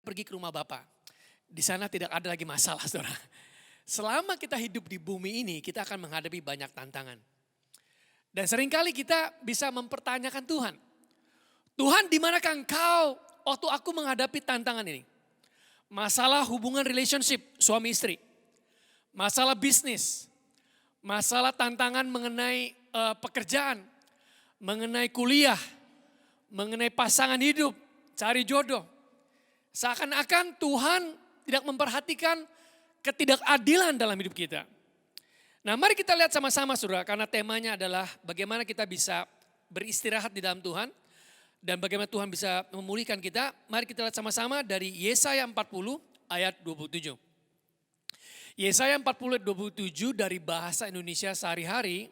pergi ke rumah Bapa. Di sana tidak ada lagi masalah, saudara. Selama kita hidup di bumi ini, kita akan menghadapi banyak tantangan. Dan seringkali kita bisa mempertanyakan Tuhan. Tuhan, di manakah Engkau waktu aku menghadapi tantangan ini? Masalah hubungan relationship suami istri. Masalah bisnis. Masalah tantangan mengenai pekerjaan. Mengenai kuliah. Mengenai pasangan hidup. Cari jodoh. Seakan-akan Tuhan tidak memperhatikan ketidakadilan dalam hidup kita. Nah, mari kita lihat sama-sama saudara, karena temanya adalah bagaimana kita bisa beristirahat di dalam Tuhan dan bagaimana Tuhan bisa memulihkan kita. Mari kita lihat sama-sama dari Yesaya 40 ayat 27. Yesaya 40 ayat 27 dari bahasa Indonesia sehari-hari,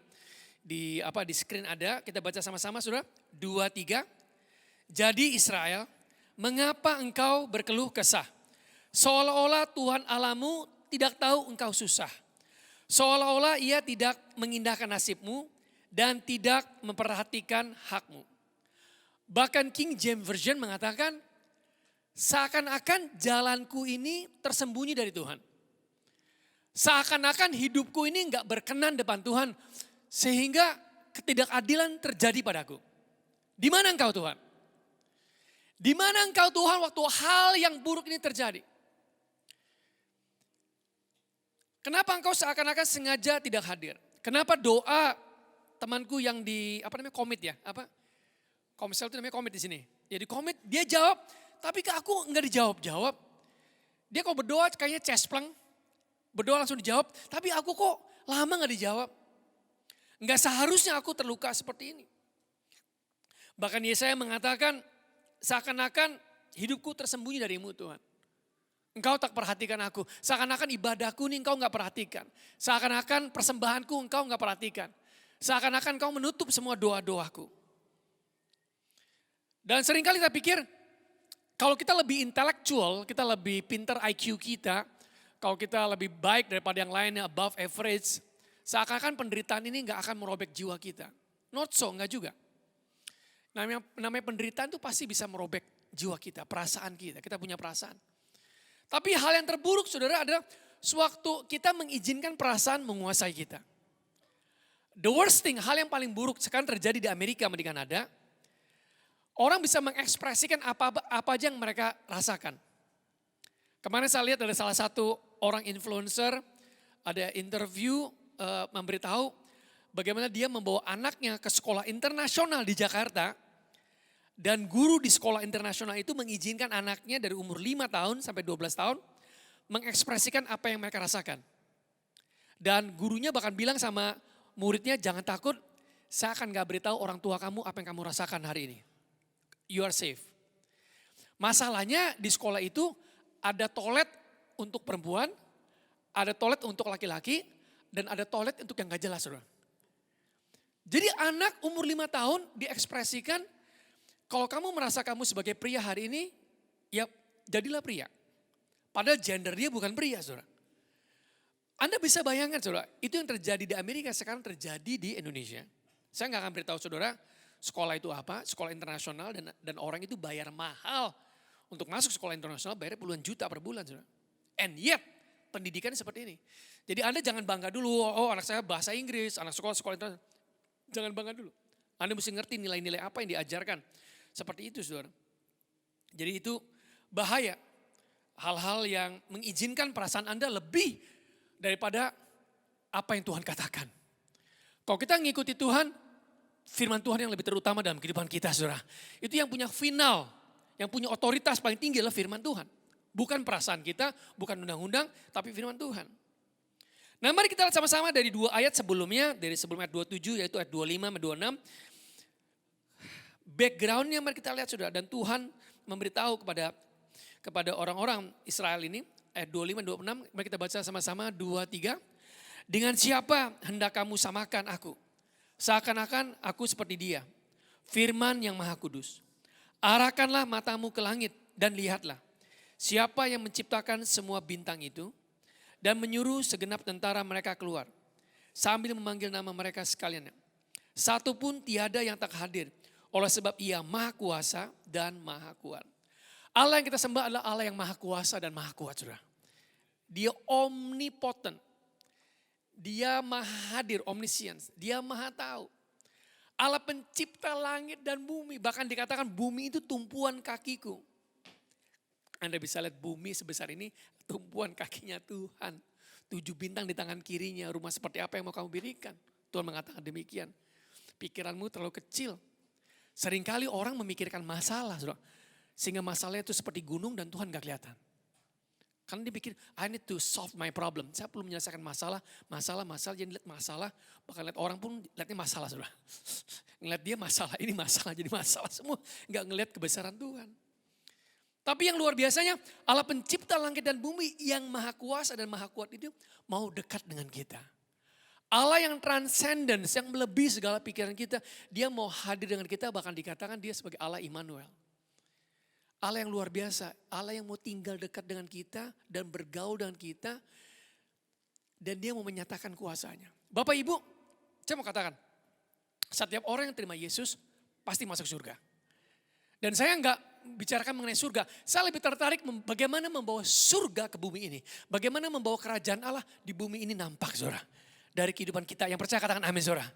di screen ada, kita baca sama-sama saudara. 2, 3. Jadi Israel, mengapa engkau berkeluh kesah? Seolah-olah Tuhan Allahmu tidak tahu engkau susah. Seolah-olah ia tidak mengindahkan nasibmu dan tidak memperhatikan hakmu. Bahkan King James Version mengatakan, seakan-akan jalanku ini tersembunyi dari Tuhan. Seakan-akan hidupku ini enggak berkenan depan Tuhan. Sehingga ketidakadilan terjadi padaku. Di mana engkau Tuhan? Di mana engkau Tuhan waktu hal yang buruk ini terjadi? Kenapa engkau seakan-akan sengaja tidak hadir? Kenapa doa temanku yang di komit ya? Komsel itu namanya komit di sini. Ya di komit dia jawab, tapi ke aku enggak dijawab-jawab. Dia kok berdoa kayaknya cespleng. Berdoa langsung dijawab, tapi aku kok lama enggak dijawab. Enggak seharusnya aku terluka seperti ini. Bahkan Yesaya mengatakan, seakan-akan hidupku tersembunyi darimu Tuhan. Engkau tak perhatikan aku. Seakan-akan ibadahku ini engkau enggak perhatikan. Seakan-akan persembahanku engkau enggak perhatikan. Seakan-akan engkau menutup semua doa-doaku. Dan seringkali kita pikir, kalau kita lebih intelektual, kita lebih pintar IQ kita, kalau kita lebih baik daripada yang lainnya, above average, seakan-akan penderitaan ini enggak akan merobek jiwa kita. Not so, enggak juga. Namanya penderitaan itu pasti bisa merobek jiwa kita, perasaan kita. Kita punya perasaan. Tapi hal yang terburuk saudara adalah sewaktu kita mengizinkan perasaan menguasai kita. The worst thing, hal yang paling buruk sekarang terjadi di Amerika dan di Kanada. Orang bisa mengekspresikan apa aja yang mereka rasakan. Kemarin saya lihat ada salah satu orang influencer, ada interview memberitahu bagaimana dia membawa anaknya ke sekolah internasional di Jakarta. Dan guru di sekolah internasional itu mengizinkan anaknya dari umur 5 tahun sampai 12 tahun mengekspresikan apa yang mereka rasakan. Dan gurunya bahkan bilang sama muridnya, jangan takut, saya akan gak beritahu orang tua kamu apa yang kamu rasakan hari ini. You are safe. Masalahnya di sekolah itu ada toilet untuk perempuan, ada toilet untuk laki-laki, dan ada toilet untuk yang gak jelas. Saudara. Jadi anak umur 5 tahun diekspresikan, kalau kamu merasa kamu sebagai pria hari ini, ya jadilah pria. Padahal gender dia bukan pria, saudara. Anda bisa bayangkan, saudara, itu yang terjadi di Amerika sekarang terjadi di Indonesia. Saya nggak akan beritahu saudara sekolah itu apa, sekolah internasional dan orang itu bayar mahal untuk masuk sekolah internasional, bayar puluhan juta per bulan, saudara. And yet pendidikan seperti ini. Jadi Anda jangan bangga dulu, oh anak saya bahasa Inggris, anak sekolah internasional. Jangan bangga dulu. Anda mesti ngerti nilai-nilai apa yang diajarkan. Seperti itu saudara. Jadi itu bahaya. Hal-hal yang mengizinkan perasaan Anda lebih daripada apa yang Tuhan katakan. Kalau kita ngikuti Tuhan, firman Tuhan yang lebih terutama dalam kehidupan kita saudara. Itu yang punya final, yang punya otoritas paling tinggi adalah firman Tuhan. Bukan perasaan kita, bukan undang-undang, tapi firman Tuhan. Nah mari kita lihat sama-sama dari 2 ayat sebelumnya, dari sebelum ayat 27 yaitu ayat 25 dan 26. Backgroundnya mari kita lihat saudara, dan Tuhan memberitahu kepada orang-orang Israel ini, ayat 25 26, mari kita baca sama-sama 2 3. Dengan siapa hendak kamu samakan aku? Seakan-akan aku seperti dia, firman yang maha kudus. Arahkanlah matamu ke langit dan lihatlah, siapa yang menciptakan semua bintang itu dan menyuruh segenap tentara mereka keluar, sambil memanggil nama mereka sekalian. Satu pun tiada yang tak hadir, oleh sebab ia maha kuasa dan maha kuat. Allah yang kita sembah adalah Allah yang maha kuasa dan maha kuat, saudara. Dia omnipotent. Dia maha hadir, omniscience. Dia maha tahu. Allah pencipta langit dan bumi. Bahkan dikatakan bumi itu tumpuan kakiku. Anda bisa lihat bumi sebesar ini, tumpuan kakinya Tuhan. 7 bintang di tangan kirinya, rumah seperti apa yang mau kamu dirikan. Tuhan mengatakan demikian. Pikiranmu terlalu kecil. Seringkali orang memikirkan masalah, saudara. Sehingga masalahnya itu seperti gunung dan Tuhan gak kelihatan. Karena dia pikir, I need to solve my problem. Saya perlu menyelesaikan masalah. Jadi lihat masalah, bahkan lihat orang pun lihatnya masalah, saudara. Ngeliat dia masalah, ini masalah, jadi masalah semua. Gak ngelihat kebesaran Tuhan. Tapi yang luar biasanya, Allah pencipta langit dan bumi yang maha kuasa dan maha kuat itu mau dekat dengan kita. Allah yang transcendence, yang melebihi segala pikiran kita, dia mau hadir dengan kita, bahkan dikatakan dia sebagai Allah Immanuel. Allah yang luar biasa, Allah yang mau tinggal dekat dengan kita dan bergaul dengan kita. Dan dia mau menyatakan kuasanya. Bapak Ibu, saya mau katakan, setiap orang yang terima Yesus pasti masuk surga. Dan saya enggak bicarakan mengenai surga, saya lebih tertarik bagaimana membawa surga ke bumi ini. Bagaimana membawa kerajaan Allah di bumi ini nampak, saudara. Dari kehidupan kita, yang percaya katakan amin, saudara.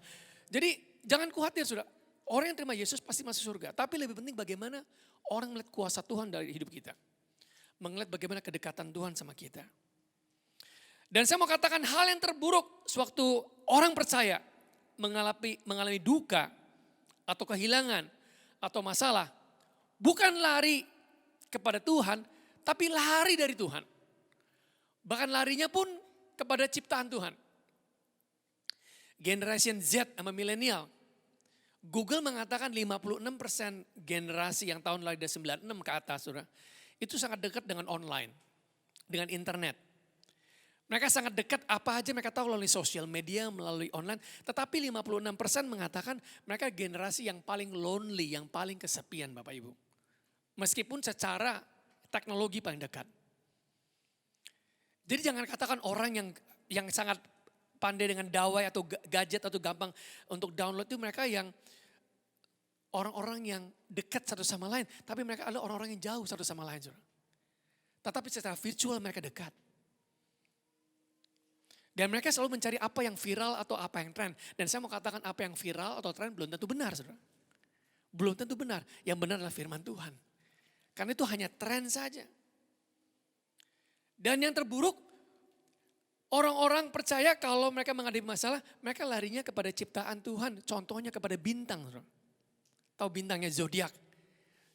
Jadi jangan khawatir, saudara. Orang yang terima Yesus pasti masuk surga. Tapi lebih penting bagaimana orang melihat kuasa Tuhan dari hidup kita. Melihat bagaimana kedekatan Tuhan sama kita. Dan saya mau katakan hal yang terburuk sewaktu orang percaya mengalami duka atau kehilangan atau masalah. Bukan lari kepada Tuhan, tapi lari dari Tuhan. Bahkan larinya pun kepada ciptaan Tuhan. Generation Z sama milenial. Google mengatakan 56% generasi yang tahun lahir dari 96 ke atas, saudara, itu sangat dekat dengan online, dengan internet. Mereka sangat dekat, apa aja mereka tahu melalui sosial media, melalui online. Tetapi 56% mengatakan mereka generasi yang paling lonely, yang paling kesepian, Bapak Ibu. Meskipun secara teknologi paling dekat. Jadi jangan katakan orang yang sangat pandai dengan dawai atau gadget atau gampang untuk download itu mereka yang orang-orang yang dekat satu sama lain. Tapi mereka adalah orang-orang yang jauh satu sama lain. Saudara. Tetapi secara virtual mereka dekat. Dan mereka selalu mencari apa yang viral atau apa yang tren. Dan saya mau katakan apa yang viral atau tren belum tentu benar, saudara. Belum tentu benar. Yang benar adalah firman Tuhan. Karena itu hanya tren saja. Dan yang terburuk, orang-orang percaya kalau mereka menghadapi masalah, mereka larinya kepada ciptaan Tuhan. Contohnya kepada bintang. Tahu bintangnya zodiak?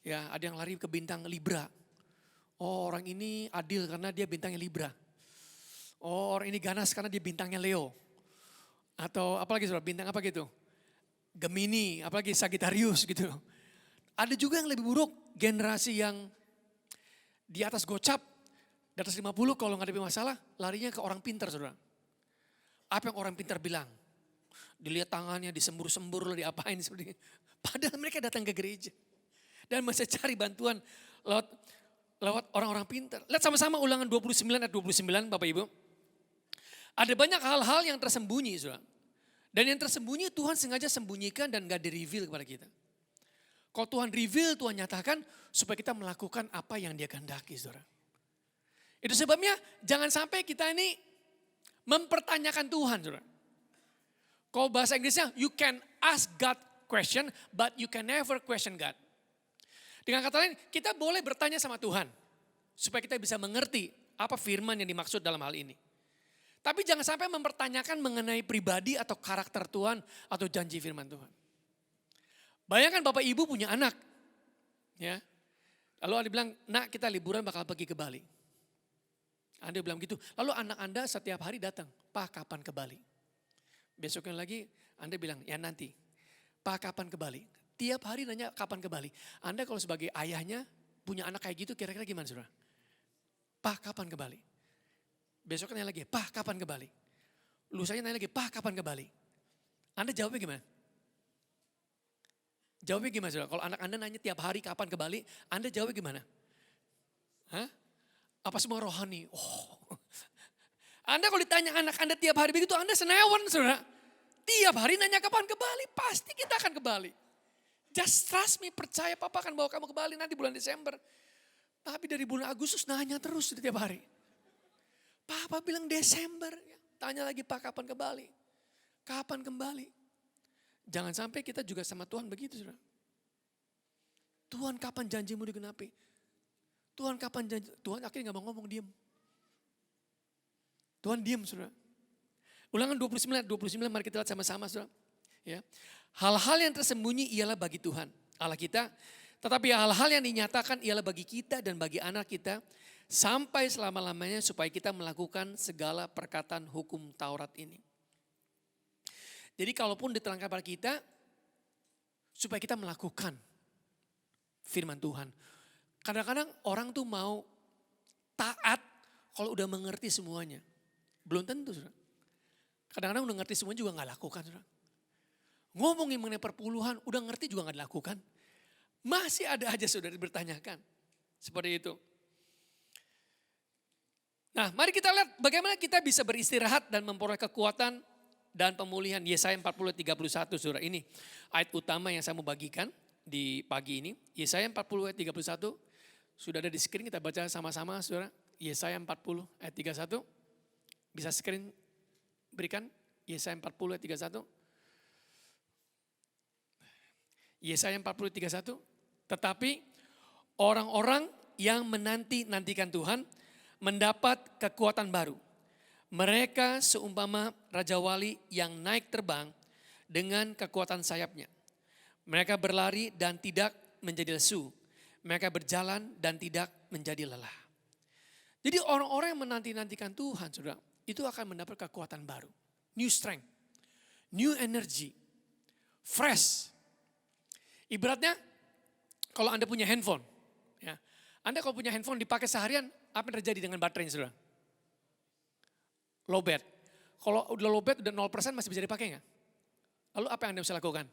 Ya, ada yang lari ke bintang Libra. Oh, orang ini adil karena dia bintangnya Libra. Oh, orang ini ganas karena dia bintangnya Leo. Atau apalagi saudara, bintang apa gitu? Gemini, apalagi Sagittarius gitu. Ada juga yang lebih buruk, generasi yang di atas gocap, di atas 50 kalau menghadapi masalah, larinya ke orang pintar, saudara. Apa yang orang pintar bilang? Dilihat tangannya, disembur-sembur, diapain seperti ini. Padahal mereka datang ke gereja. Dan masih cari bantuan lewat orang-orang pintar. Lihat sama-sama Ulangan 29 ayat 29 Bapak Ibu. Ada banyak hal-hal yang tersembunyi, saudara. Dan yang tersembunyi Tuhan sengaja sembunyikan dan gak di-reveal kepada kita. Kalau Tuhan reveal, Tuhan nyatakan supaya kita melakukan apa yang dia kehendaki, saudara. Itu sebabnya jangan sampai kita ini mempertanyakan Tuhan, saudara. Kalau bahasa Inggrisnya, you can ask God question, but you can never question God. Dengan kata lain, kita boleh bertanya sama Tuhan. Supaya kita bisa mengerti apa firman yang dimaksud dalam hal ini. Tapi jangan sampai mempertanyakan mengenai pribadi atau karakter Tuhan atau janji firman Tuhan. Bayangkan Bapak Ibu punya anak. Ya. Lalu Anda bilang, nak kita liburan bakal pergi ke Bali. Anda bilang gitu. Lalu anak Anda setiap hari datang, Pak kapan ke Bali? Besoknya lagi Anda bilang, ya nanti. Pak kapan ke Bali? Tiap hari nanya kapan ke Bali. Anda kalau sebagai ayahnya punya anak kayak gitu kira-kira gimana saudara? Pak kapan ke Bali? Besoknya nanya lagi, Pak kapan ke Bali? Lusanya nanya lagi, Pak kapan ke Bali? Anda jawabnya gimana? Jawabnya gimana saudara? Kalau anak Anda nanya tiap hari kapan ke Bali, Anda jawabnya gimana? Hah? Apa semua rohani? Oh. Anda kalau ditanya anak Anda tiap hari begitu, Anda senewan saudara. Tiap hari nanya kapan ke Bali, pasti kita akan ke Bali. Just trust me, percaya papa akan bawa kamu ke Bali nanti bulan Desember. Tapi dari bulan Agustus nanya terus setiap hari. Papa bilang Desember. Tanya lagi Pak kapan kembali? Kapan kembali? Jangan sampai kita juga sama Tuhan begitu saudara. Tuhan kapan janjimu digenapi? Tuhan kapan janji? Tuhan akhirnya gak mau ngomong, diam. Tuhan diam saudara. Ulangan 29 mari kita lihat sama-sama saudara. Ya. Hal-hal yang tersembunyi ialah bagi Tuhan Allah kita. Tetapi hal-hal yang dinyatakan ialah bagi kita dan bagi anak kita. Sampai selama-lamanya supaya kita melakukan segala perkataan hukum Taurat ini. Jadi kalaupun diterangkan pada kita, supaya kita melakukan firman Tuhan. Kadang-kadang orang tuh mau taat kalau udah mengerti semuanya. Belum tentu saudara. Kadang-kadang udah ngerti semuanya juga gak lakukan saudara. Ngomongin mengenai perpuluhan, udah ngerti juga gak dilakukan. Masih ada aja saudara bertanyakan. Seperti itu. Nah mari kita lihat bagaimana kita bisa beristirahat dan memperoleh kekuatan dan pemulihan. Yesaya 40:31 saudara, ini ayat utama yang saya mau bagikan di pagi ini. Yesaya 40:31 sudah ada di screen, kita baca sama-sama saudara. Yesaya 40 ayat 31. Bisa screen berikan Yesaya 40:31. Yesaya 40:31. Tetapi orang-orang yang menanti-nantikan Tuhan mendapat kekuatan baru. Mereka seumpama Raja Wali yang naik terbang dengan kekuatan sayapnya. Mereka berlari dan tidak menjadi lesu. Mereka berjalan dan tidak menjadi lelah. Jadi orang-orang yang menanti-nantikan Tuhan saudara, itu akan mendapat kekuatan baru. New strength, new energy, fresh. Ibaratnya kalau Anda punya handphone. Ya, Anda kalau punya handphone dipakai seharian, apa yang terjadi dengan baterainya saudara? Lowbat. Kalau udah lowbat, udah 0% masih bisa dipakai nggak? Lalu apa yang Anda bisa lakukan?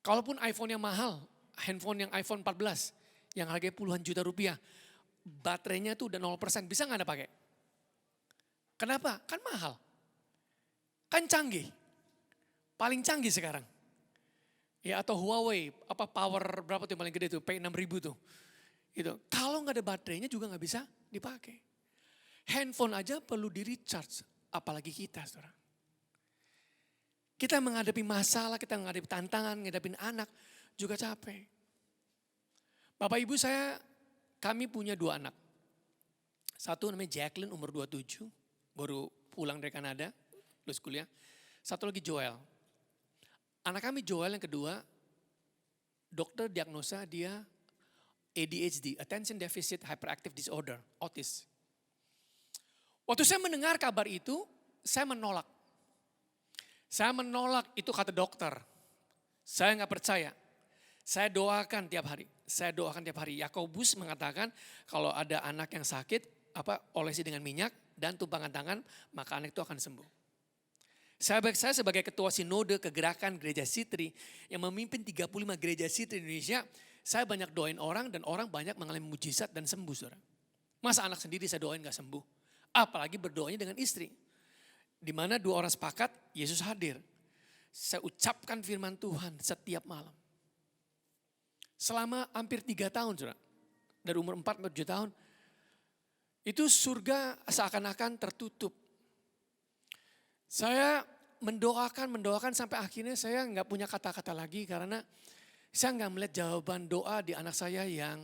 Kalaupun iPhone yang mahal, handphone yang iPhone 14, yang harganya puluhan juta rupiah, baterainya itu udah 0%, bisa nggak Anda pakai? Kenapa? Kan mahal. Kan canggih. Paling canggih sekarang. Ya atau Huawei, apa power berapa tuh yang paling gede tuh, P6000 tuh. Gitu. Kalau nggak ada baterainya juga nggak bisa dipakai. Handphone aja perlu di recharge, apalagi kita saudara. Kita menghadapi masalah, kita menghadapi tantangan, menghadapi anak, juga capek. Bapak ibu kami punya 2 anak. Satu namanya Jacqueline umur 27, baru pulang dari Kanada, lulus kuliah. Satu lagi Joel. Anak kami Joel yang kedua, dokter diagnosa dia ADHD, Attention Deficit Hyperactive Disorder, autis. Waktu saya mendengar kabar itu, saya menolak. Saya menolak itu kata dokter. Saya nggak percaya. Saya doakan tiap hari. Yakobus mengatakan kalau ada anak yang sakit, olesi dengan minyak dan tumpangan tangan, maka anak itu akan sembuh. Saya sebagai ketua sinode kegerakan gereja Sitri yang memimpin 35 gereja Sitri di Indonesia, saya banyak doain orang dan orang banyak mengalami mujizat dan sembuh saudara. Masa anak sendiri saya doain gak sembuh? Apalagi berdoanya dengan istri. Di mana 2 orang sepakat, Yesus hadir. Saya ucapkan firman Tuhan setiap malam. Selama hampir 3 tahun saudara. Dari umur 4-7 tahun. Itu surga seakan-akan tertutup. Saya mendoakan sampai akhirnya saya gak punya kata-kata lagi karena saya nggak melihat jawaban doa di anak saya yang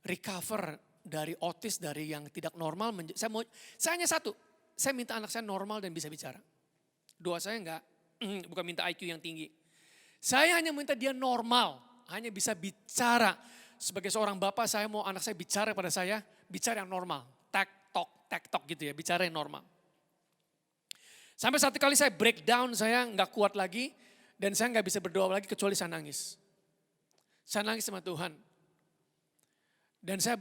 recover dari autis, dari yang tidak normal. Saya hanya satu, saya minta anak saya normal dan bisa bicara. Doa saya bukan minta IQ yang tinggi. Saya hanya minta dia normal, hanya bisa bicara. Sebagai seorang bapak saya mau anak saya bicara pada saya, bicara yang normal. Tek tok gitu ya, bicara yang normal. Sampai satu kali saya breakdown, saya nggak kuat lagi. Dan saya nggak bisa berdoa lagi kecuali saya nangis. Saya nangis sama Tuhan. Dan saya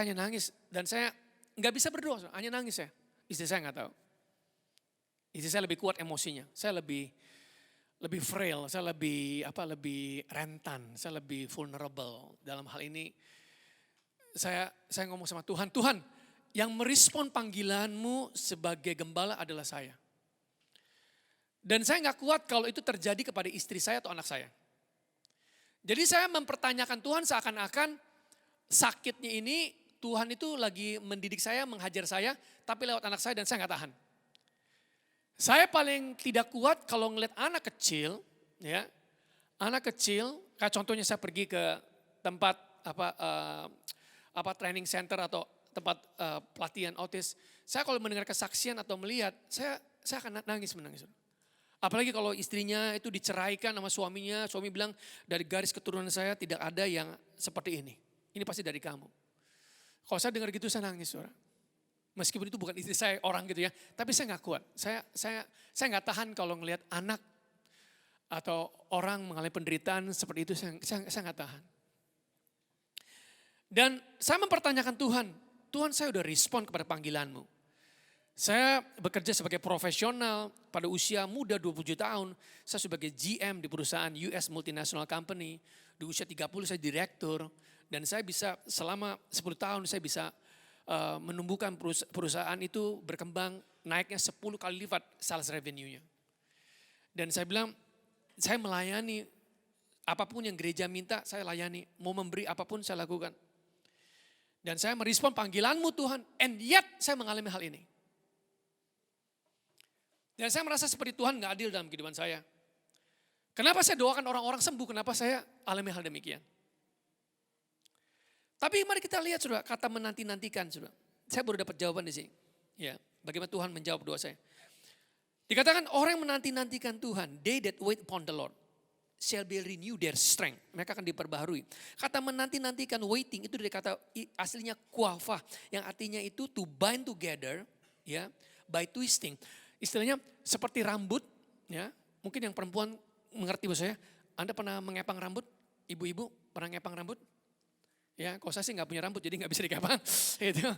hanya nangis. Dan saya nggak bisa berdoa, hanya nangis ya. Istri saya nggak tahu. Istri saya lebih kuat emosinya. Saya lebih frail, saya lebih rentan, saya lebih vulnerable. Dalam hal ini saya ngomong sama Tuhan, Tuhan yang merespon panggilanmu sebagai gembala adalah saya. Dan saya nggak kuat kalau itu terjadi kepada istri saya atau anak saya. Jadi saya mempertanyakan Tuhan seakan-akan sakitnya ini Tuhan itu lagi mendidik saya, menghajar saya, tapi lewat anak saya dan saya nggak tahan. Saya paling tidak kuat kalau ngeliat anak kecil, ya, anak kecil, kayak contohnya saya pergi ke tempat training center atau tempat pelatihan autis. Saya kalau mendengar kesaksian atau melihat, saya akan menangis. Apalagi kalau istrinya itu diceraikan sama suaminya, suami bilang dari garis keturunan saya tidak ada yang seperti ini. Ini pasti dari kamu. Kalau saya dengar gitu saya nangis, saudara. Meskipun itu bukan istri saya, orang gitu ya, tapi saya nggak kuat. Saya nggak tahan kalau ngelihat anak atau orang mengalami penderitaan seperti itu, saya nggak tahan. Dan saya mempertanyakan Tuhan saya udah respon kepada panggilanmu. Saya bekerja sebagai profesional pada usia muda 27 tahun. Saya sebagai GM di perusahaan US multinational company. Di usia 30 saya direktur. Dan saya bisa selama 10 tahun saya bisa menumbuhkan perusahaan itu berkembang naiknya 10 kali lipat sales revenue-nya. Dan saya bilang saya melayani apapun yang gereja minta saya layani. Mau memberi apapun saya lakukan. Dan saya merespon panggilanmu Tuhan. And yet saya mengalami hal ini. Dan saya merasa seperti Tuhan gak adil dalam kehidupan saya. Kenapa saya doakan orang-orang sembuh, kenapa saya alami hal demikian. Tapi mari kita lihat saudara, kata menanti-nantikan saudara. Saya baru dapat jawaban di sini. Ya, bagaimana Tuhan menjawab doa saya. Dikatakan orang yang menanti-nantikan Tuhan, they that wait upon the Lord shall be renew their strength. Mereka akan diperbaharui. Kata menanti-nantikan waiting itu dari kata aslinya kuafa. Yang artinya itu to bind together ya by twisting. Istilahnya seperti rambut ya. Mungkin yang perempuan mengerti bahasa saya. Anda pernah mengepang rambut? Ibu-ibu pernah ngepang rambut? Ya, kalau saya sih nggak punya rambut jadi nggak bisa dikepang. Gitu.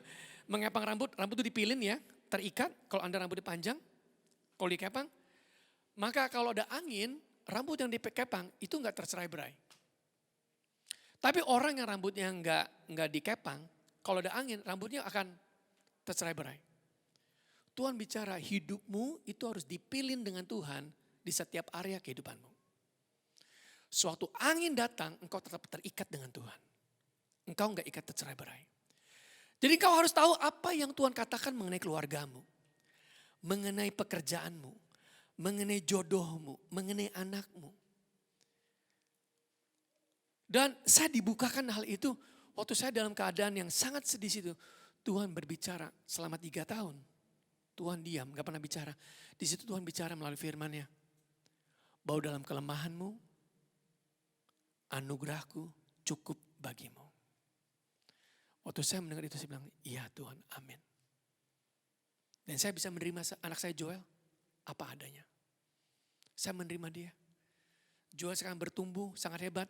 Mengepang rambut itu dipilin ya, terikat. Kalau Anda rambutnya panjang, kalau dikepang, maka kalau ada angin, rambut yang dikepang itu nggak tercerai-berai. Tapi orang yang rambutnya nggak dikepang, kalau ada angin, rambutnya akan tercerai-berai. Tuhan bicara hidupmu itu harus dipilin dengan Tuhan di setiap area kehidupanmu. Suatu angin datang, engkau tetap terikat dengan Tuhan. Engkau enggak ikat tercerai-berai. Jadi engkau harus tahu apa yang Tuhan katakan mengenai keluargamu. Mengenai pekerjaanmu. Mengenai jodohmu. Mengenai anakmu. Dan saya dibukakan hal itu. Waktu saya dalam keadaan yang sangat sedih situ. Tuhan berbicara selama 3 tahun. Tuhan diam, gak pernah bicara. Di situ Tuhan bicara melalui firman-Nya. Bahwa dalam kelemahanmu, anugerahku cukup bagimu. Waktu saya mendengar itu saya bilang, iya Tuhan, amin. Dan saya bisa menerima anak saya Joel apa adanya. Saya menerima dia. Joel sekarang bertumbuh, sangat hebat.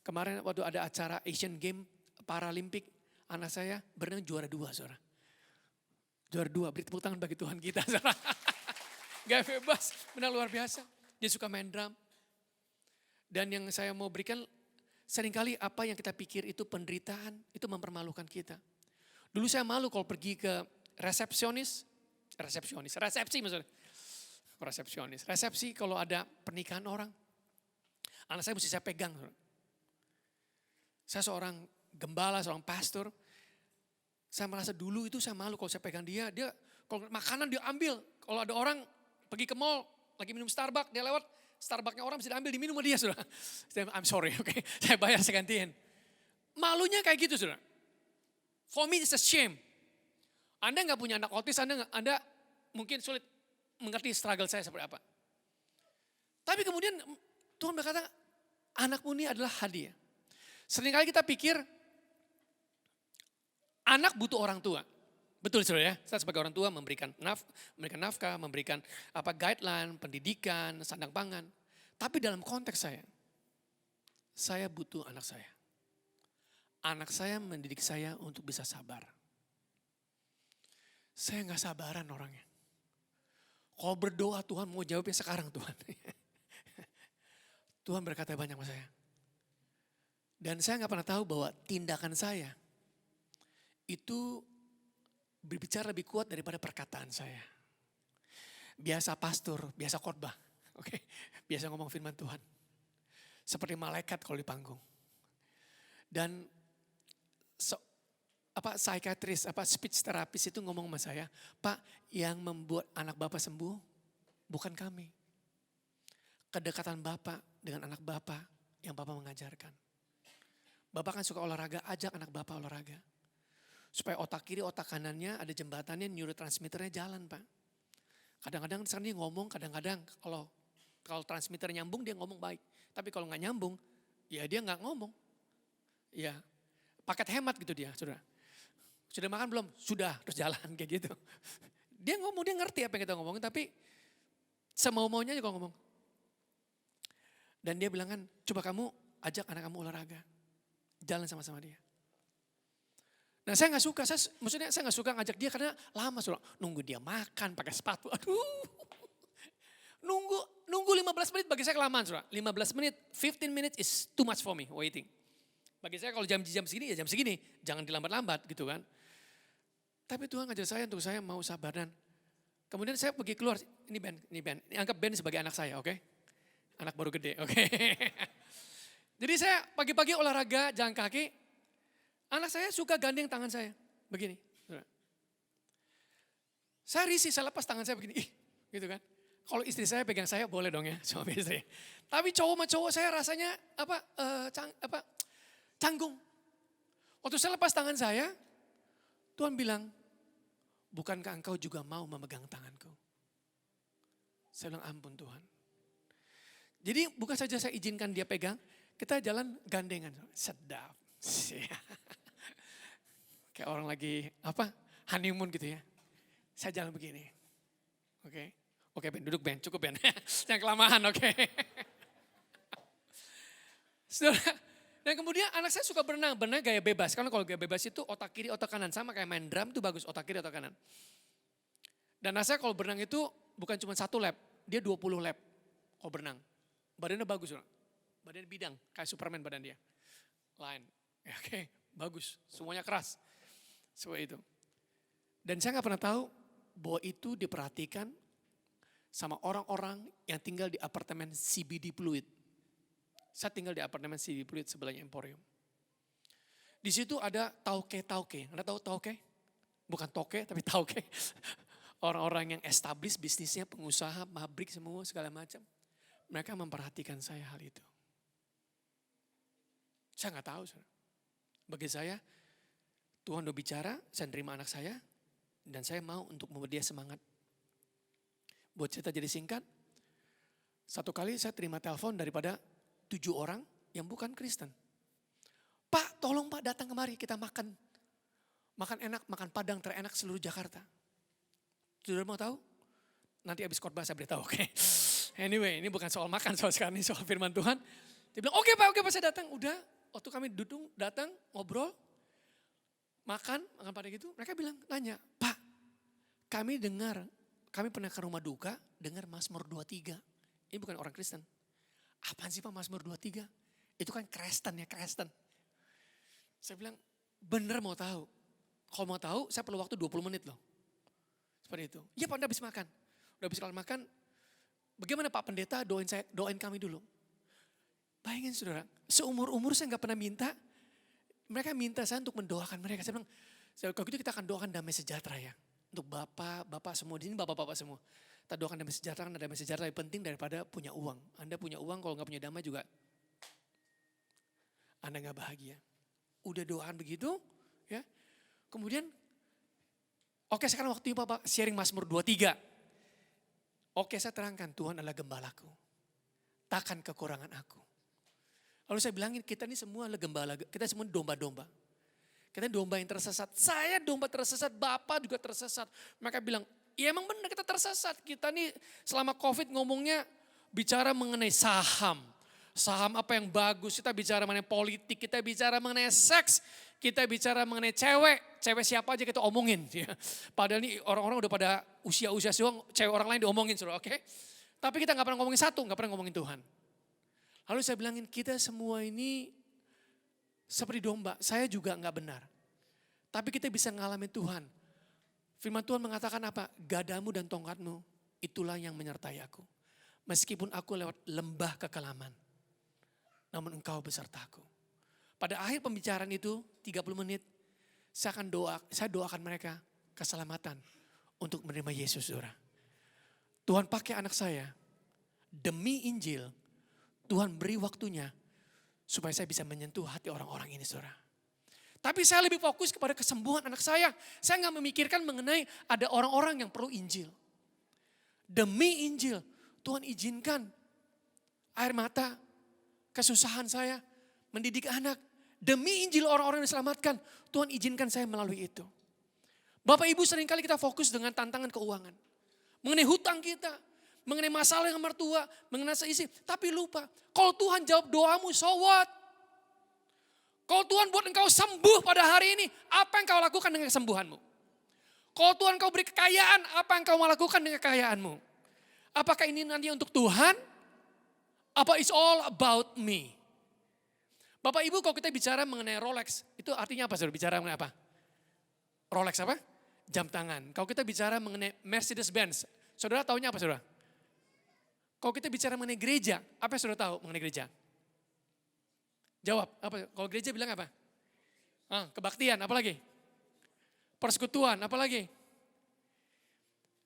Kemarin waktu ada acara Asian Games Paralimpik, anak saya berenang juara 2, saudara. Juara 2, beri tepuk tangan bagi Tuhan kita, saudara. Gak bebas, benar luar biasa. Dia suka main drum. Dan yang saya mau berikan, seringkali apa yang kita pikir itu penderitaan, itu mempermalukan kita. Dulu saya malu kalau pergi ke resepsi maksudnya. Resepsi kalau ada pernikahan orang, anak saya mesti saya pegang. Saya seorang gembala, seorang pastor, saya merasa dulu itu saya malu kalau saya pegang dia kalau makanan dia ambil. Kalau ada orang pergi ke mall, lagi minum Starbucks, dia lewat, Starbucksnya orang bisa diambil, diminum sama dia, saudara. I'm sorry, oke. Saya bayar, saya gantiin. Malunya kayak gitu, saudara. For me it's a shame. Anda gak punya anak autis, Anda mungkin sulit mengerti struggle saya seperti apa. Tapi kemudian Tuhan berkata, anakmu ini adalah hadiah. Seringkali kita pikir, anak butuh orang tua. Betul saudara ya, saya sebagai orang tua memberikan nafkah, memberikan guideline, pendidikan, sandang pangan. Tapi dalam konteks saya butuh anak saya. Anak saya mendidik saya untuk bisa sabar. Saya gak sabaran orangnya. Kalau berdoa Tuhan mau jawabnya sekarang Tuhan. Tuhan berkata banyak sama saya. Dan saya gak pernah tahu bahwa tindakan saya itu berbicara lebih kuat daripada perkataan saya. Biasa pastor, biasa khotbah. Oke, biasa ngomong firman Tuhan. Seperti malaikat kalau di panggung. Dan psikiatris, speech therapist itu ngomong sama saya, Pak, yang membuat anak Bapak sembuh bukan kami. Kedekatan Bapak dengan anak Bapak yang Bapak mengajarkan. Bapak kan suka olahraga, ajak anak Bapak olahraga. Supaya otak kiri, otak kanannya ada jembatannya, neurotransmitternya jalan, Pak. Kadang-kadang sekarang dia ngomong, kadang-kadang kalau transmitter nyambung dia ngomong baik. Tapi kalau nggak nyambung, ya dia nggak ngomong. Ya, paket hemat gitu dia, saudara. Sudah makan belum? Sudah, terus jalan kayak gitu. Dia ngomong, dia ngerti apa yang kita ngomongin, tapi semau-maunya aja kalau ngomong. Dan dia bilang kan, coba kamu ajak anak kamu olahraga. Jalan sama-sama dia. Nah saya gak suka, maksudnya saya gak suka ngajak dia karena lama. Nunggu dia makan pakai sepatu, aduh. Nunggu 15 menit bagi saya kelamaan. 15 menit, 15 minutes is too much for me waiting. Bagi saya kalau jam segini ya jam segini. Jangan dilambat-lambat gitu kan. Tapi Tuhan ngajar saya untuk saya mau sabar. Dan kemudian saya pergi keluar, ini Ben. Anggap Ben sebagai anak saya, oke? Anak baru gede, oke? Jadi saya pagi-pagi olahraga, jalan kaki. Anak saya suka gandeng tangan saya, begini. Saya risih, saya lepas tangan saya begini, gitu kan. Kalau istri saya pegang saya boleh dong ya, suami istri. Tapi cowok sama cowok saya rasanya canggung. Waktu saya lepas tangan saya, Tuhan bilang, bukankah engkau juga mau memegang tanganku? Saya bilang ampun Tuhan. Jadi bukan saja saya izinkan dia pegang, kita jalan gandengan. Sedap. Kayak orang lagi honeymoon gitu ya. Saya jalan begini. Oke Ben, duduk Ben, cukup Ben. Jangan kelamaan, oke. Saudara, dan kemudian anak saya suka berenang gaya bebas. Karena kalau gaya bebas itu otak kiri, otak kanan. Sama kayak main drum itu bagus, otak kiri, otak kanan. Dan anak saya kalau berenang itu bukan cuma 1 lap, dia 20 lap kalau berenang. Badannya bagus, badannya bidang, kayak Superman badan dia. Lain, oke, bagus, semuanya keras. Seperti itu. Dan saya gak pernah tahu bahwa itu diperhatikan sama orang-orang yang tinggal di apartemen CBD Pluit. Saya tinggal di apartemen CBD Pluit sebelahnya Emporium. Di situ ada tauke. Anda tahu tauke? Bukan toke, tapi tauke. Orang-orang yang established bisnisnya, pengusaha, pabrik semua segala macam. Mereka memperhatikan saya hal itu. Saya gak tahu. Bagi saya, Tuhan udah bicara, saya terima anak saya. Dan saya mau untuk membuat dia semangat. Buat cerita jadi singkat, satu kali saya terima telepon daripada 7 orang yang bukan Kristen. Pak, tolong Pak datang kemari kita makan. Makan enak, makan Padang terenak seluruh Jakarta. Sudah mau tahu? Nanti habis khotbah saya beritahu, oke. Anyway, ini bukan soal makan, sekarang ini soal firman Tuhan. Dia bilang, oke Pak, saya datang. Udah, waktu kami duduk, datang, ngobrol, makan pada gitu. Mereka bilang, nanya, Pak, kami pernah ke rumah duka, dengar Mazmur 23. Ini bukan orang Kristen. Apaan sih Pak Mazmur 23? Itu kan Kristen. Saya bilang, bener mau tahu. Kalau mau tahu, saya perlu waktu 20 menit loh. Seperti itu. Ya Pak, udah habis makan. Udah habis kalau makan, bagaimana Pak Pendeta doain kami dulu. Bayangin saudara, seumur-umur saya gak pernah minta. Mereka minta saya untuk mendoakan mereka. Saya bilang, kalau gitu kita akan doakan damai sejahtera ya. Untuk bapak semua, di sini bapak-bapak semua. Kita doakan damai sejahtera, karena damai sejahtera lebih penting daripada punya uang. Anda punya uang, kalau gak punya damai juga, Anda gak bahagia. Udah doakan begitu, ya. Kemudian, oke sekarang waktunya Bapak sharing Mazmur 23. Oke saya terangkan, Tuhan adalah gembalaku. Takkan kekurangan aku. Lalu saya bilangin, kita ini semua adalah gembala, kita semua domba-domba. Kita domba yang tersesat. Saya domba tersesat, Bapak juga tersesat. Mereka bilang, ya emang benar kita tersesat. Kita nih selama COVID ngomongnya bicara mengenai saham. Saham apa yang bagus, kita bicara mengenai politik, kita bicara mengenai seks. Kita bicara mengenai cewek. Cewek siapa aja kita omongin. Ya. Padahal ini orang-orang udah pada usia-usia doang, cewek orang lain diomongin. Oke? Tapi kita gak pernah ngomongin satu, gak pernah ngomongin Tuhan. Lalu saya bilangin, kita semua ini seperti domba, saya juga gak benar. Tapi kita bisa ngalamin Tuhan. Firman Tuhan mengatakan apa? Gadamu dan tongkatmu, itulah yang menyertai aku. Meskipun aku lewat lembah kekelaman, namun engkau besertaku. Pada akhir pembicaraan itu 30 menit, Saya doakan mereka keselamatan untuk menerima Yesus, saudara. Tuhan pakai anak saya demi Injil. Tuhan beri waktunya supaya saya bisa menyentuh hati orang-orang ini, saudara. Tapi saya lebih fokus kepada kesembuhan anak saya. Saya nggak memikirkan mengenai ada orang-orang yang perlu Injil. Demi Injil, Tuhan izinkan air mata, kesusahan saya, mendidik anak. Demi Injil orang-orang yang diselamatkan, Tuhan izinkan saya melalui itu. Bapak Ibu, seringkali kita fokus dengan tantangan keuangan. Mengenai hutang kita, mengenai masalah yang mertua, mengenai seisi. Tapi lupa, kalau Tuhan jawab doamu, so what? Kalau Tuhan buat engkau sembuh pada hari ini, apa yang kau lakukan dengan kesembuhanmu? Kalau Tuhan kau beri kekayaan, apa yang kau mau lakukan dengan kekayaanmu? Apakah ini nanti untuk Tuhan? Apa it's all about me? Bapak Ibu, kalau kita bicara mengenai Rolex, itu artinya apa saudara? Bicara mengenai apa? Rolex apa? Jam tangan. Kalau kita bicara mengenai Mercedes-Benz, saudara tahunya apa saudara? Kalau kita bicara mengenai gereja, apa yang saudara tahu mengenai gereja? Jawab, apa? Kalau gereja bilang apa? Kebaktian, apa lagi? Persekutuan, apa lagi?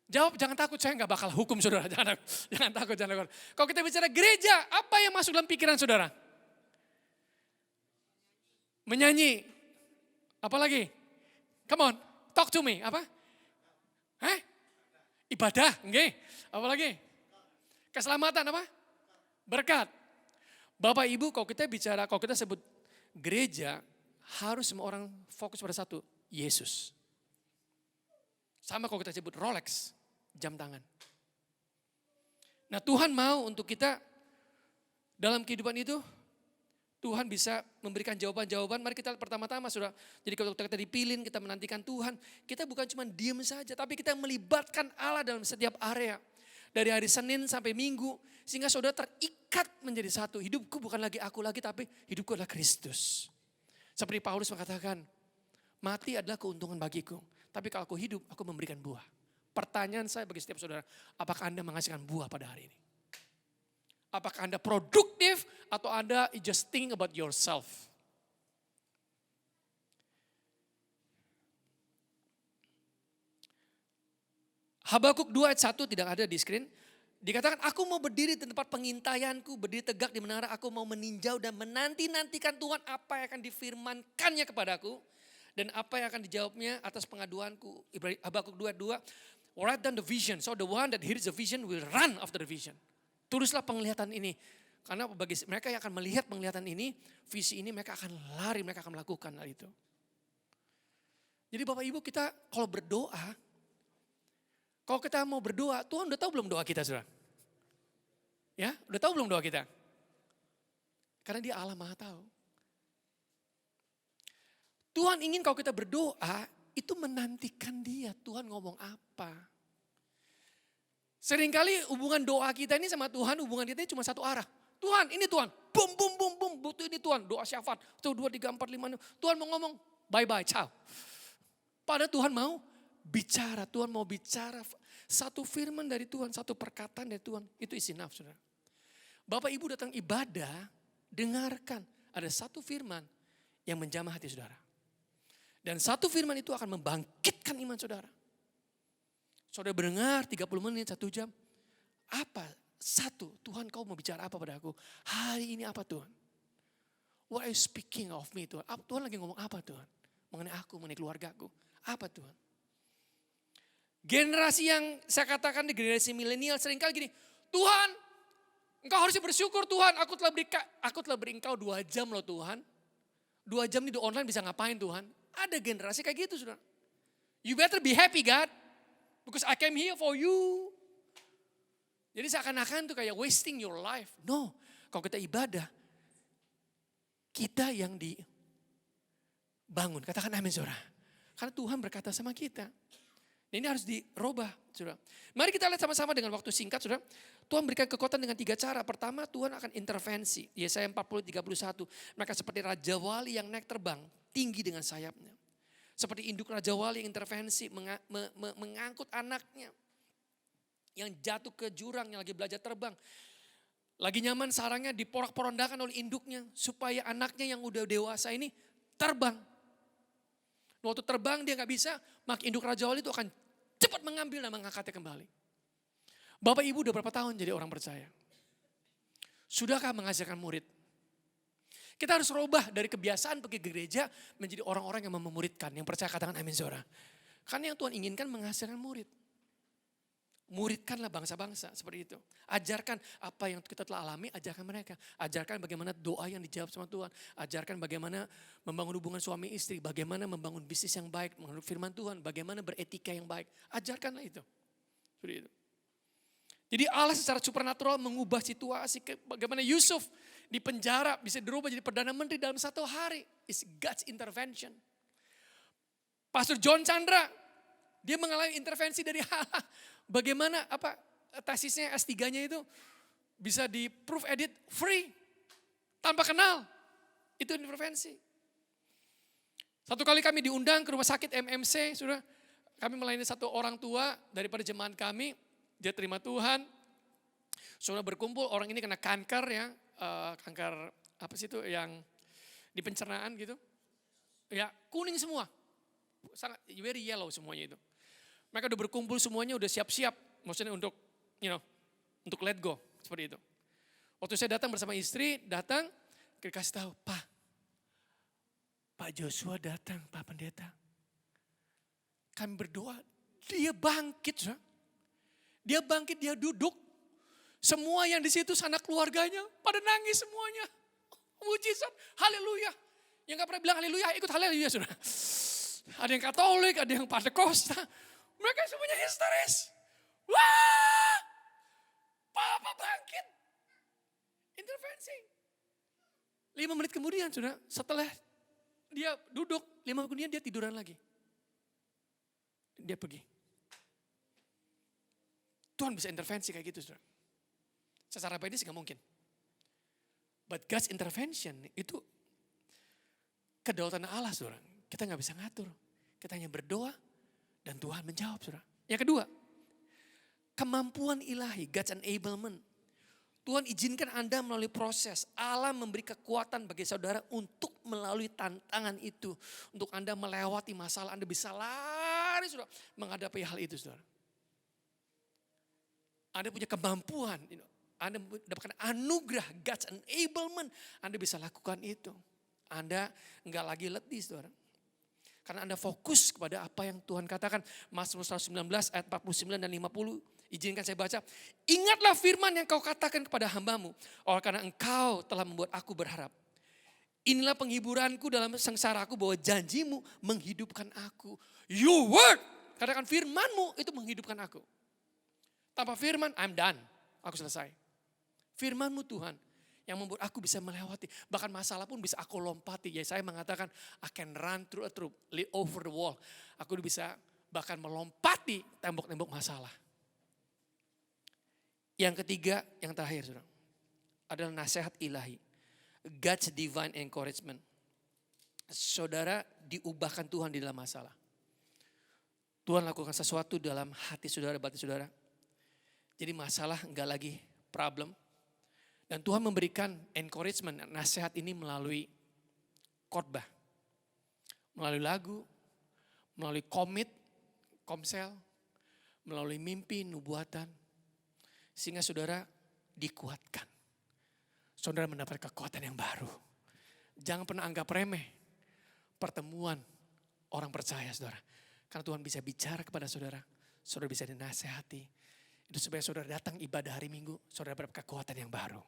Jawab, jangan takut, saya nggak bakal hukum saudara. Jangan takut. Kalau kita bicara gereja, apa yang masuk dalam pikiran saudara? Menyanyi. Apalagi? Come on, talk to me. Apa? Ibadah, enggak. Apalagi? Keselamatan apa? Berkat. Bapak Ibu, kalau kita sebut gereja, harus semua orang fokus pada satu, Yesus. Sama kalau kita sebut Rolex, jam tangan. Nah, Tuhan mau untuk kita dalam kehidupan itu, Tuhan bisa memberikan jawaban-jawaban. Mari kita pertama-tama sudah. Jadi kalau kita dipilih, kita menantikan Tuhan. Kita bukan cuma diem saja, tapi kita melibatkan Allah dalam setiap area. Dari hari Senin sampai Minggu. Sehingga saudara terikat menjadi satu. Hidupku bukan lagi aku lagi, tapi hidupku adalah Kristus. Seperti Paulus mengatakan, mati adalah keuntungan bagiku. Tapi kalau aku hidup, aku memberikan buah. Pertanyaan saya bagi setiap saudara, apakah Anda menghasilkan buah pada hari ini? Apakah Anda produktif atau Anda just think about yourself? Habakuk 2 ayat 1 tidak ada di screen. Dikatakan, aku mau berdiri di tempat pengintaianku, berdiri tegak di menara, aku mau meninjau dan menanti-nantikan Tuhan apa yang akan difirmankannya kepadaku. Dan apa yang akan dijawabnya atas pengaduanku. Habakuk 2:2, write down the vision, so the one that hears the vision will run after the vision. Tulislah penglihatan ini. Karena bagi mereka yang akan melihat penglihatan ini, visi ini mereka akan lari, mereka akan melakukan hal itu. Jadi Bapak Ibu, kita kalau berdoa, kalau kita mau berdoa, Tuhan udah tahu belum doa kita, saudara? Ya, udah tahu belum doa kita? Karena Dia Allah Maha tahu. Tuhan ingin kalau kita berdoa, itu menantikan Dia. Tuhan ngomong apa? Seringkali hubungan doa kita ini sama Tuhan, hubungan kita ini cuma satu arah. Tuhan, ini Tuhan. Bum, bum, bum, bum. Butuh ini Tuhan. Doa syafaat. 1, 2, 3, 4, 5, 6. Tuhan mau ngomong, bye-bye, ciao. Padahal Tuhan mau bicara. Tuhan mau bicara. Satu firman dari Tuhan, satu perkataan dari Tuhan. Itu isi nafsu, saudara. Bapak Ibu datang ibadah, dengarkan. Ada satu firman yang menjamah hati saudara. Dan satu firman itu akan membangkitkan iman saudara. Saudara mendengar 30 menit, 1 jam. Apa? Satu, Tuhan kau mau bicara apa pada aku? Hari ini apa Tuhan? What are you speaking of me Tuhan? Tuhan lagi ngomong apa Tuhan? Mengenai aku, mengenai keluargaku. Apa Tuhan? Generasi yang saya katakan di generasi milenial seringkali gini. Tuhan, engkau harus bersyukur Tuhan. Aku telah beri engkau 2 jam loh Tuhan. 2 jam ini di online bisa ngapain Tuhan? Ada generasi kayak gitu saudara. You better be happy God. Because I came here for you. Jadi seakan-akan tuh kayak wasting your life. No, kalau kita ibadah, kita yang dibangun. Katakan amin saudara. Karena Tuhan berkata sama kita. Ini harus dirubah saudara. Mari kita lihat sama-sama dengan waktu singkat saudara. Tuhan berikan kekuatan dengan 3 cara. Pertama Tuhan akan intervensi. Yesaya 40:31. Mereka seperti Raja Wali yang naik terbang. Tinggi dengan sayapnya. Seperti induk Raja Wali yang intervensi mengangkut anaknya. Yang jatuh ke jurang yang lagi belajar terbang. Lagi nyaman sarangnya diporak-porandakan oleh induknya. Supaya anaknya yang udah dewasa ini terbang. Waktu terbang dia nggak bisa, maka induk Raja Wali itu akan cepat mengambil dan mengangkatnya kembali. Bapak Ibu udah berapa tahun jadi orang percaya? Sudahkah mengajarkan murid? Kita harus rubah dari kebiasaan pergi ke gereja menjadi orang-orang yang memuridkan. Yang percaya katakan amin saudara. Karena yang Tuhan inginkan menghasilkan murid. Muridkanlah bangsa-bangsa seperti itu. Ajarkan apa yang kita telah alami, ajarkan mereka. Ajarkan bagaimana doa yang dijawab sama Tuhan. Ajarkan bagaimana membangun hubungan suami istri. Bagaimana membangun bisnis yang baik menurut firman Tuhan. Bagaimana beretika yang baik. Ajarkanlah itu. Seperti itu. Jadi Allah secara supernatural mengubah situasi. Bagaimana Yusuf di penjara bisa dirubah jadi Perdana Menteri dalam 1 hari. It's God's intervention. Pastor John Chandra, dia mengalami intervensi dari Allah. Bagaimana tesisnya S3-nya itu bisa di proof edit free. Tanpa kenal. Itu intervensi. Satu kali kami diundang ke rumah sakit MMC. Sudah, kami melayani satu orang tua daripada jemaat kami. Dia terima Tuhan. Sudah berkumpul, orang ini kena kanker ya. Kanker apa sih itu yang di pencernaan gitu. Ya kuning semua. Sangat very yellow semuanya itu. Mereka udah berkumpul semuanya, udah siap-siap. Maksudnya untuk, untuk let go. Seperti itu. Waktu saya datang bersama istri, kasih tahu, Pak Joshua datang, Pak Pendeta. Kami berdoa, dia bangkit. Dia bangkit, dia duduk. Semua yang di situ sanak keluarganya, pada nangis semuanya. Mujizat, haleluya. Yang gak pernah bilang haleluya, ikut haleluya. Ada yang Katolik, ada yang Pantekosta. Mereka semuanya histeris. Wah, Papa bangkit. Intervensi. 5 menit kemudian setelah dia duduk, 5 menit kemudian dia tiduran lagi. Dia pergi. Tuhan bisa intervensi kayak gitu saudara. Secara medis gak mungkin. But God's intervention itu kedaulatan Allah saudara. Kita gak bisa ngatur. Kita hanya berdoa. Dan Tuhan menjawab saudara. Yang kedua, kemampuan ilahi, God's enablement. Tuhan izinkan Anda melalui proses. Allah memberi kekuatan bagi saudara untuk melalui tantangan itu. Untuk Anda melewati masalah, Anda bisa lari saudara. Menghadapi hal itu saudara. Anda punya kemampuan. Anda mendapatkan anugerah, God's enablement. Anda bisa lakukan itu. Anda enggak lagi letih saudara. Karena Anda fokus kepada apa yang Tuhan katakan. Mazmur 119 ayat 49 dan 50. Izinkan saya baca. Ingatlah firman yang kau katakan kepada hambamu. Oleh karena engkau telah membuat aku berharap. Inilah penghiburanku dalam sengsaraku bahwa janjimu menghidupkan aku. Your word. Katakan firmanmu itu menghidupkan aku. Tanpa firman, I'm done. Aku selesai. Firmanmu Tuhan. Yang membuat aku bisa melewati. Bahkan masalah pun bisa aku lompati. Ya saya mengatakan, I can run through a troop, leap over the wall. Aku bisa bahkan melompati tembok-tembok masalah. Yang ketiga, yang terakhir saudara. Adalah nasihat ilahi. God's divine encouragement. Saudara diubahkan Tuhan di dalam masalah. Tuhan lakukan sesuatu dalam hati saudara, batin saudara. Jadi masalah enggak lagi problem. Dan Tuhan memberikan encouragement, nasihat ini melalui khotbah. Melalui lagu, melalui komsel, melalui mimpi, nubuatan. Sehingga saudara dikuatkan. Saudara mendapat kekuatan yang baru. Jangan pernah anggap remeh pertemuan orang percaya saudara. Karena Tuhan bisa bicara kepada saudara. Saudara bisa dinasehati. Itu supaya saudara datang ibadah hari Minggu, saudara dapat kekuatan yang baru.